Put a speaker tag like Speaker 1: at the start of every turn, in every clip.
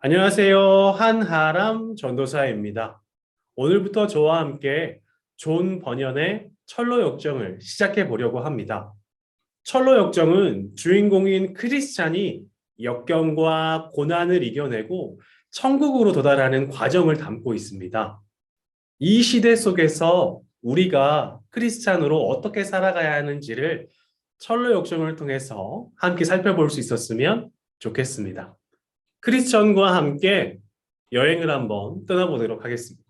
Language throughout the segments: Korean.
Speaker 1: 안녕하세요. 한하람 전도사입니다. 오늘부터 저와 함께 존 버년의 철로 역정을 시작해 보려고 합니다. 철로 역정은 주인공인 크리스찬이 역경과 고난을 이겨내고 천국으로 도달하는 과정을 담고 있습니다. 이 시대 속에서 우리가 크리스찬으로 어떻게 살아가야 하는지를 철로 역정을 통해서 함께 살펴볼 수 있었으면 좋겠습니다. 크리스천과 함께 여행을 한번 떠나보도록 하겠습니다.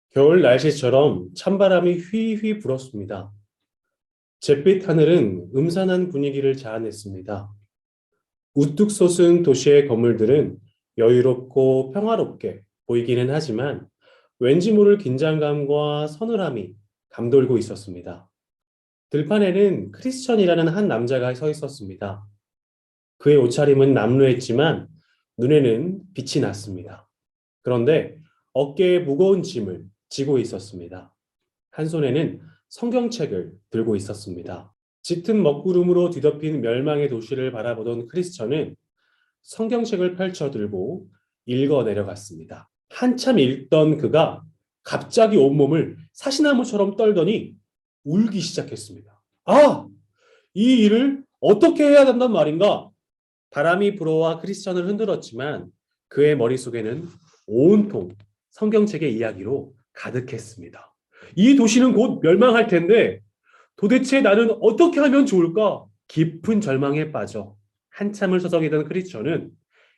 Speaker 1: 겨울 날씨처럼 찬바람이 휘휘 불었습니다. 잿빛 하늘은 음산한 분위기를 자아냈습니다. 우뚝 솟은 도시의 건물들은 여유롭고 평화롭게 보이기는 하지만 왠지 모를 긴장감과 서늘함이 감돌고 있었습니다. 들판에는 크리스천이라는 한 남자가 서 있었습니다. 그의 옷차림은 남루했지만 눈에는 빛이 났습니다. 그런데 어깨에 무거운 짐을 지고 있었습니다. 한 손에는 성경책을 들고 있었습니다. 짙은 먹구름으로 뒤덮인 멸망의 도시를 바라보던 크리스천은 성경책을 펼쳐 들고 읽어 내려갔습니다. 한참 읽던 그가 갑자기 온몸을 사시나무처럼 떨더니 울기 시작했습니다. 아! 이 일을 어떻게 해야 된단 말인가? 바람이 불어와 크리스천을 흔들었지만 그의 머릿속에는 온통 성경책의 이야기로 가득했습니다. 이 도시는 곧 멸망할 텐데 도대체 나는 어떻게 하면 좋을까? 깊은 절망에 빠져 한참을 서성이던 크리스천은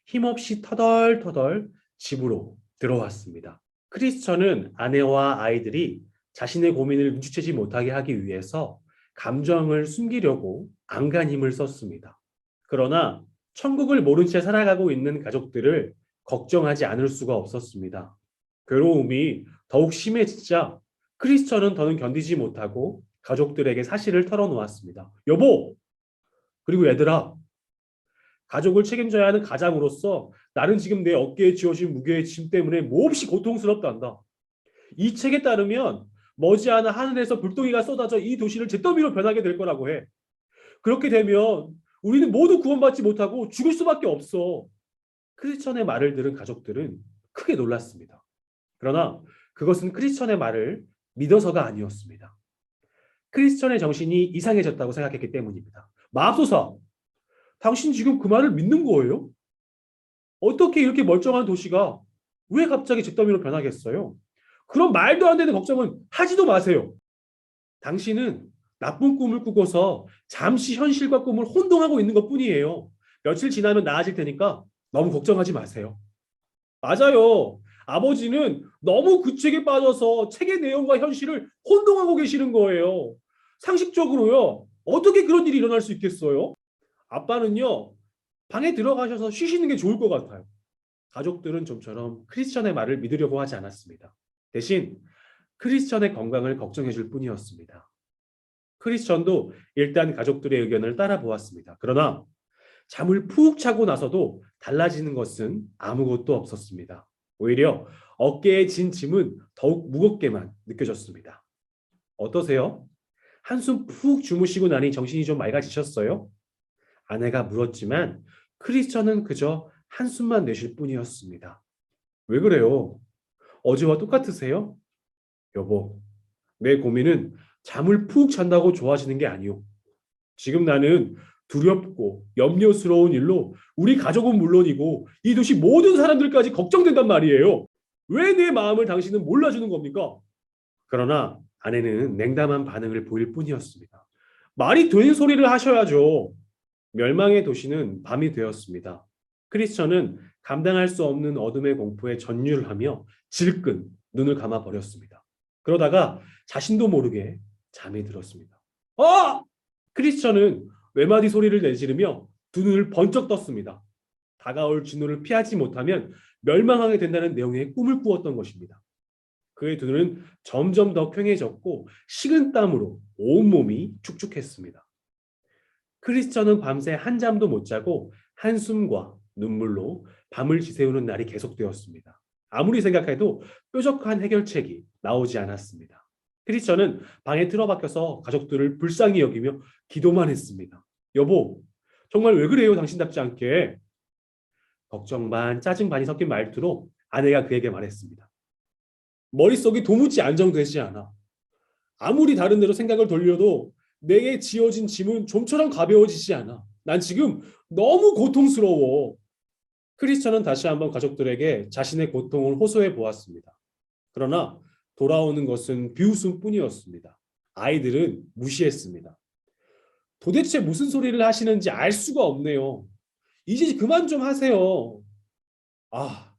Speaker 1: 힘없이 터덜터덜 집으로 들어왔습니다. 크리스천은 아내와 아이들이 자신의 고민을 눈치채지 못하게 하기 위해서 감정을 숨기려고 안간힘을 썼습니다. 그러나 천국을 모른 채 살아가고 있는 가족들을 걱정하지 않을 수가 없었습니다. 괴로움이 더욱 심해지자 크리스천은 더는 견디지 못하고 가족들에게 사실을 털어놓았습니다. 여보, 그리고 얘들아, 가족을 책임져야 하는 가장으로서 나는 지금 내 어깨에 지어진 무게의 짐 때문에 몹시 고통스럽단다. 이 책에 따르면 머지않아 하늘에서 불덩이가 쏟아져 이 도시를 잿더미로 변하게 될 거라고 해. 그렇게 되면 우리는 모두 구원받지 못하고 죽을 수밖에 없어. 크리스천의 말을 들은 가족들은 크게 놀랐습니다. 그러나 그것은 크리스천의 말을 믿어서가 아니었습니다. 크리스천의 정신이 이상해졌다고 생각했기 때문입니다. 마옵소서, 당신 지금 그 말을 믿는 거예요? 어떻게 이렇게 멀쩡한 도시가 왜 갑자기 잿더미로 변하겠어요? 그런 말도 안 되는 걱정은 하지도 마세요. 당신은 나쁜 꿈을 꾸고서 잠시 현실과 꿈을 혼동하고 있는 것뿐이에요. 며칠 지나면 나아질 테니까 너무 걱정하지 마세요. 맞아요. 아버지는 너무 그 책에 빠져서 책의 내용과 현실을 혼동하고 계시는 거예요. 상식적으로요. 어떻게 그런 일이 일어날 수 있겠어요? 아빠는요, 방에 들어가셔서 쉬시는 게 좋을 것 같아요. 가족들은 좀처럼 크리스천의 말을 믿으려고 하지 않았습니다. 대신 크리스천의 건강을 걱정해 줄 뿐이었습니다. 크리스천도 일단 가족들의 의견을 따라 보았습니다. 그러나 잠을 푹 자고 나서도 달라지는 것은 아무것도 없었습니다. 오히려 어깨에 진 짐은 더욱 무겁게만 느껴졌습니다. 어떠세요? 한숨 푹 주무시고 나니 정신이 좀 맑아지셨어요? 아내가 물었지만 크리스천은 그저 한숨만 내쉴 뿐이었습니다. 왜 그래요? 어제와 똑같으세요? 여보, 내 고민은 잠을 푹 잔다고 좋아지는 게 아니오. 지금 나는 두렵고 염려스러운 일로 우리 가족은 물론이고 이 도시 모든 사람들까지 걱정된단 말이에요. 왜 내 마음을 당신은 몰라주는 겁니까? 그러나 아내는 냉담한 반응을 보일 뿐이었습니다. 말이 되는 소리를 하셔야죠. 멸망의 도시는 밤이 되었습니다. 크리스천은 감당할 수 없는 어둠의 공포에 전율을 하며 질끈 눈을 감아 버렸습니다. 그러다가 자신도 모르게 잠이 들었습니다. 아! 크리스천은 외마디 소리를 내지르며 두 눈을 번쩍 떴습니다. 다가올 진노를 피하지 못하면 멸망하게 된다는 내용의 꿈을 꾸었던 것입니다. 그의 두 눈은 점점 더 퀭해졌고 식은 땀으로 온몸이 축축했습니다. 크리스천은 밤새 한잠도 못 자고 한숨과 눈물로 밤을 지새우는 날이 계속되었습니다. 아무리 생각해도 뾰족한 해결책이 나오지 않았습니다. 크리스천은 방에 틀어박혀서 가족들을 불쌍히 여기며 기도만 했습니다. 여보, 정말 왜 그래요? 당신답지 않게. 걱정 반 짜증 반이 섞인 말투로 아내가 그에게 말했습니다. 머릿속이 도무지 안정되지 않아. 아무리 다른 데로 생각을 돌려도 내게 지어진 짐은 좀처럼 가벼워지지 않아. 난 지금 너무 고통스러워. 크리스천은 다시 한번 가족들에게 자신의 고통을 호소해 보았습니다. 그러나 돌아오는 것은 비웃음뿐이었습니다. 아이들은 무시했습니다. 도대체 무슨 소리를 하시는지 알 수가 없네요. 이제 그만 좀 하세요. 아,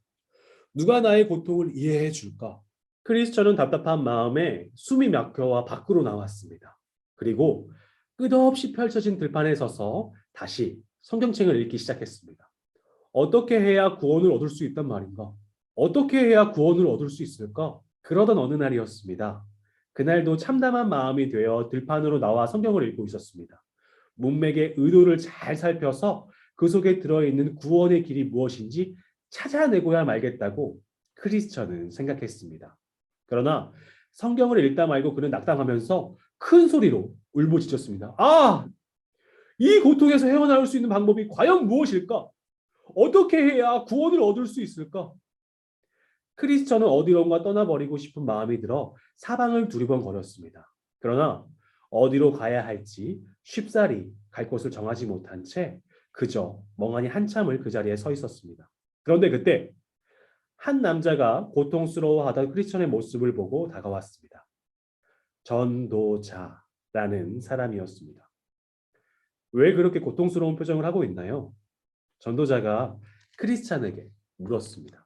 Speaker 1: 누가 나의 고통을 이해해 줄까? 크리스천은 답답한 마음에 숨이 막혀와 밖으로 나왔습니다. 그리고 끝없이 펼쳐진 들판에 서서 다시 성경책을 읽기 시작했습니다. 어떻게 해야 구원을 얻을 수 있단 말인가? 어떻게 해야 구원을 얻을 수 있을까? 그러던 어느 날이었습니다. 그날도 참담한 마음이 되어 들판으로 나와 성경을 읽고 있었습니다. 문맥의 의도를 잘 살펴서 그 속에 들어있는 구원의 길이 무엇인지 찾아내고야 말겠다고 크리스천은 생각했습니다. 그러나 성경을 읽다 말고 그는 낙담하면서 큰 소리로 울부짖었습니다. 아! 이 고통에서 헤어나올 수 있는 방법이 과연 무엇일까? 어떻게 해야 구원을 얻을 수 있을까? 크리스천은 어디론가 떠나버리고 싶은 마음이 들어 사방을 두리번거렸습니다. 그러나 어디로 가야 할지 쉽사리 갈 곳을 정하지 못한 채 그저 멍하니 한참을 그 자리에 서 있었습니다. 그런데 그때 한 남자가 고통스러워하던 크리스천의 모습을 보고 다가왔습니다. 전도자라는 사람이었습니다. 왜 그렇게 고통스러운 표정을 하고 있나요? 전도자가 크리스찬에게 물었습니다.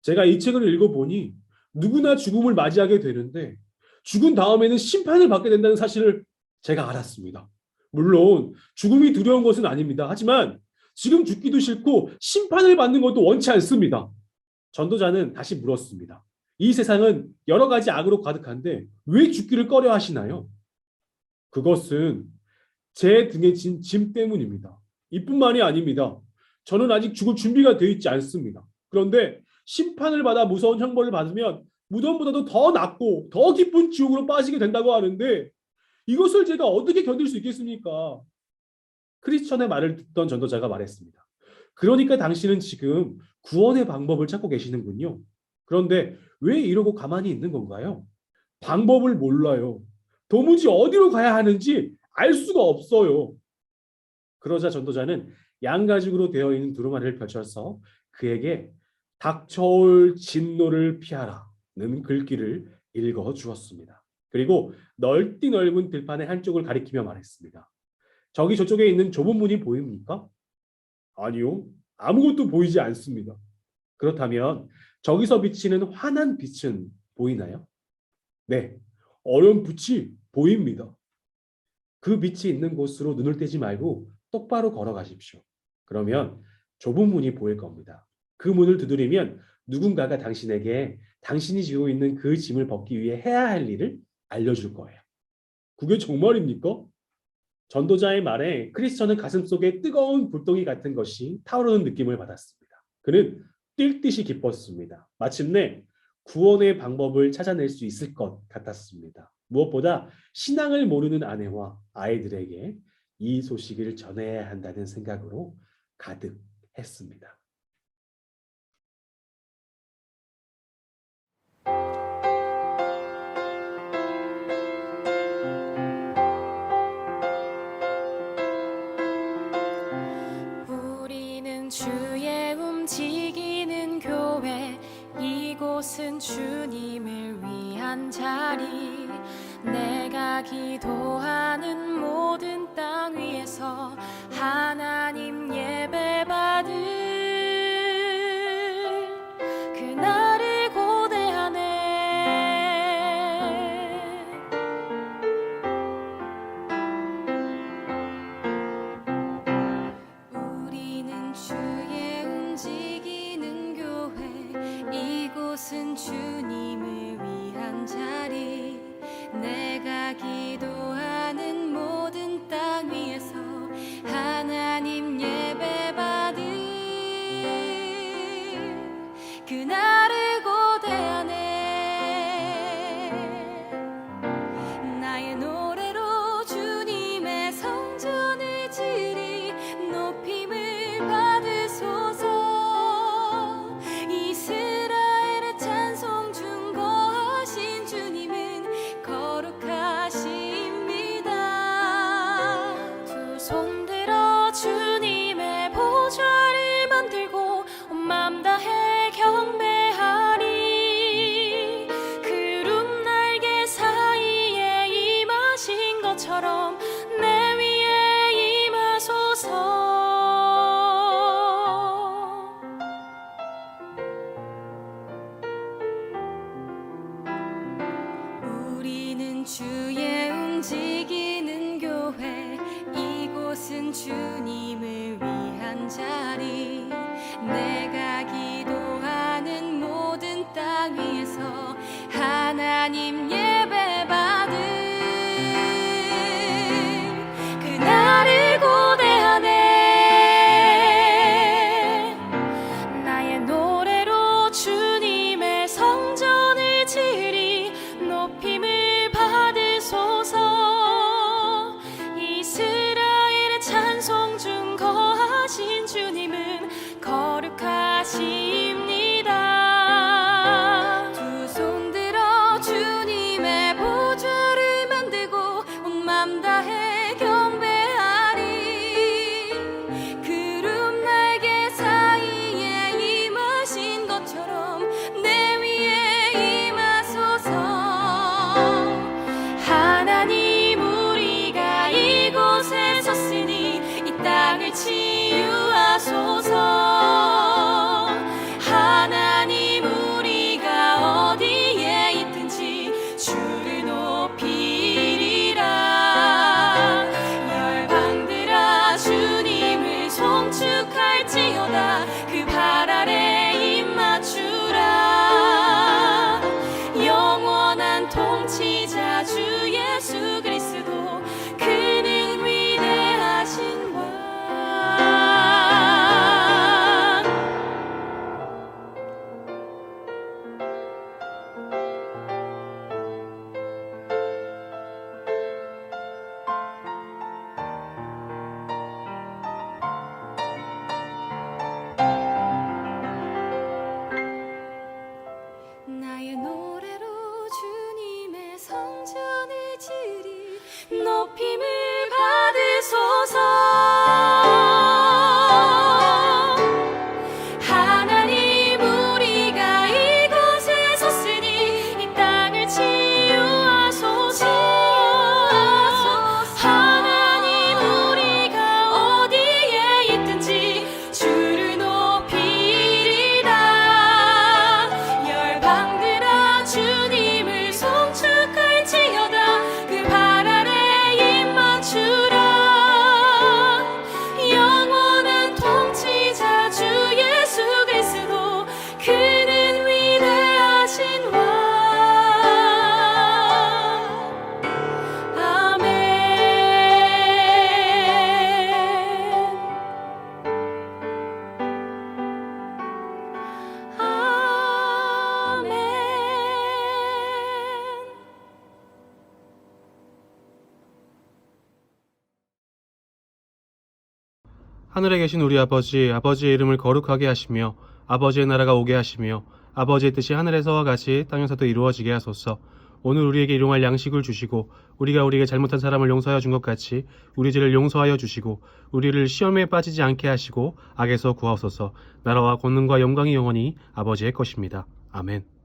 Speaker 1: 제가 이 책을 읽어보니 누구나 죽음을 맞이하게 되는데 죽은 다음에는 심판을 받게 된다는 사실을 제가 알았습니다. 물론 죽음이 두려운 것은 아닙니다. 하지만 지금 죽기도 싫고 심판을 받는 것도 원치 않습니다. 전도자는 다시 물었습니다. 이 세상은 여러 가지 악으로 가득한데 왜 죽기를 꺼려 하시나요? 그것은 제 등에 진 짐 때문입니다. 이뿐만이 아닙니다. 저는 아직 죽을 준비가 되어 있지 않습니다. 그런데 심판을 받아 무서운 형벌을 받으면 무덤보다도 더 낫고 더 깊은 지옥으로 빠지게 된다고 하는데 이것을 제가 어떻게 견딜 수 있겠습니까? 크리스천의 말을 듣던 전도자가 말했습니다. 그러니까 당신은 지금 구원의 방법을 찾고 계시는군요. 그런데 왜 이러고 가만히 있는 건가요? 방법을 몰라요. 도무지 어디로 가야 하는지 알 수가 없어요. 그러자 전도자는 양가죽으로 되어 있는 두루마리를 펼쳐서 그에게 닥쳐올 진노를 피하라는 글귀를 읽어 주었습니다. 그리고 넓디 넓은 들판의 한쪽을 가리키며 말했습니다. 저기 저쪽에 있는 좁은 문이 보입니까? 아니요. 아무것도 보이지 않습니다. 그렇다면 저기서 비치는 환한 빛은 보이나요? 네. 어렴풋이 보입니다. 그 빛이 있는 곳으로 눈을 떼지 말고 똑바로 걸어가십시오. 그러면 좁은 문이 보일 겁니다. 그 문을 두드리면 누군가가 당신에게 당신이 지고 있는 그 짐을 벗기 위해 해야 할 일을 알려줄 거예요. 그게 정말입니까? 전도자의 말에 크리스천은 가슴속에 뜨거운 불덩이 같은 것이 타오르는 느낌을 받았습니다. 그는 뛸 듯이 기뻤습니다. 마침내 구원의 방법을 찾아낼 수 있을 것 같았습니다. 무엇보다 신앙을 모르는 아내와 아이들에게 이 소식을 전해야 한다는 생각으로 가득했습니다.
Speaker 2: 우리는 주의 움직이는 교회, 이곳은 주님을 위한 자리. 내가 기도하는 모든 땅 위에서 하나님 예배받을 그날을 고대하네. 우리는 주의 움직이는 교회, 이곳은 주님을 위한 자리. 내가 기도하는 모든 땅 위에서 하나님 예배받을 그날을 고대하네. 나의 노래로 주님의 성전을 지리 높임을 받으소서. 맘 다해 경배하리. 구름 날개 사이에 임하신 것처럼 내 위에 임하소서. 우리는 주의 움직이는 교회, 이곳은 주님을 위한 자리. 내가 기도하는 모든 땅 위에서 하나님 예배받을 그날을 고대하네. 나의 노래로 주님의 성전을 지으리. 높임을 받으소서. 이스라엘의 찬송 중 거하신 주님은 거룩하십니다. 두 손 들어 주님의 보좌를 만들고 온 맘 다해 경배하리. 구름 날개 사이에 임하신 것처럼 내 위에 임하소서. 하나님, 우리가 이곳에 섰으니 이 땅을 치유하소서. 하나님, 우리가 어디에 있든지 주를 높이리라. 열방들아 주님을 송축할지어다. 그 발 아래 입 맞추라. 영원한 통치자 주 예수 그리스도, 그는 위대하신 왕. 나의 노래로 주님의 성전을 지으리. 높임을 받으소서. 하나님, 우리가 이곳에 섰으니 이 땅을 치유하소서. 하나님, 우리가 어디에 있든지 주를 높이리라. 열방들아 주님을 송축할지어다. 그 발 아래 입 맞추라. 영원한 통치자 주 예수 그리스도, 그는 위대하신 왕. 아멘. 아멘.
Speaker 1: 하늘에 계신 우리 아버지, 아버지의 이름을 거룩하게 하시며 아버지의 나라가 오게 하시며 아버지의 뜻이 하늘에서와 같이 땅에서도 이루어지게 하소서. 오늘 우리에게 일용할 양식을 주시고 우리가 우리에게 잘못한 사람을 용서하여 준 것 같이 우리 죄를 용서하여 주시고 우리를 시험에 빠지지 않게 하시고 악에서 구하옵소서. 나라와 권능과 영광이 영원히 아버지의 것입니다. 아멘.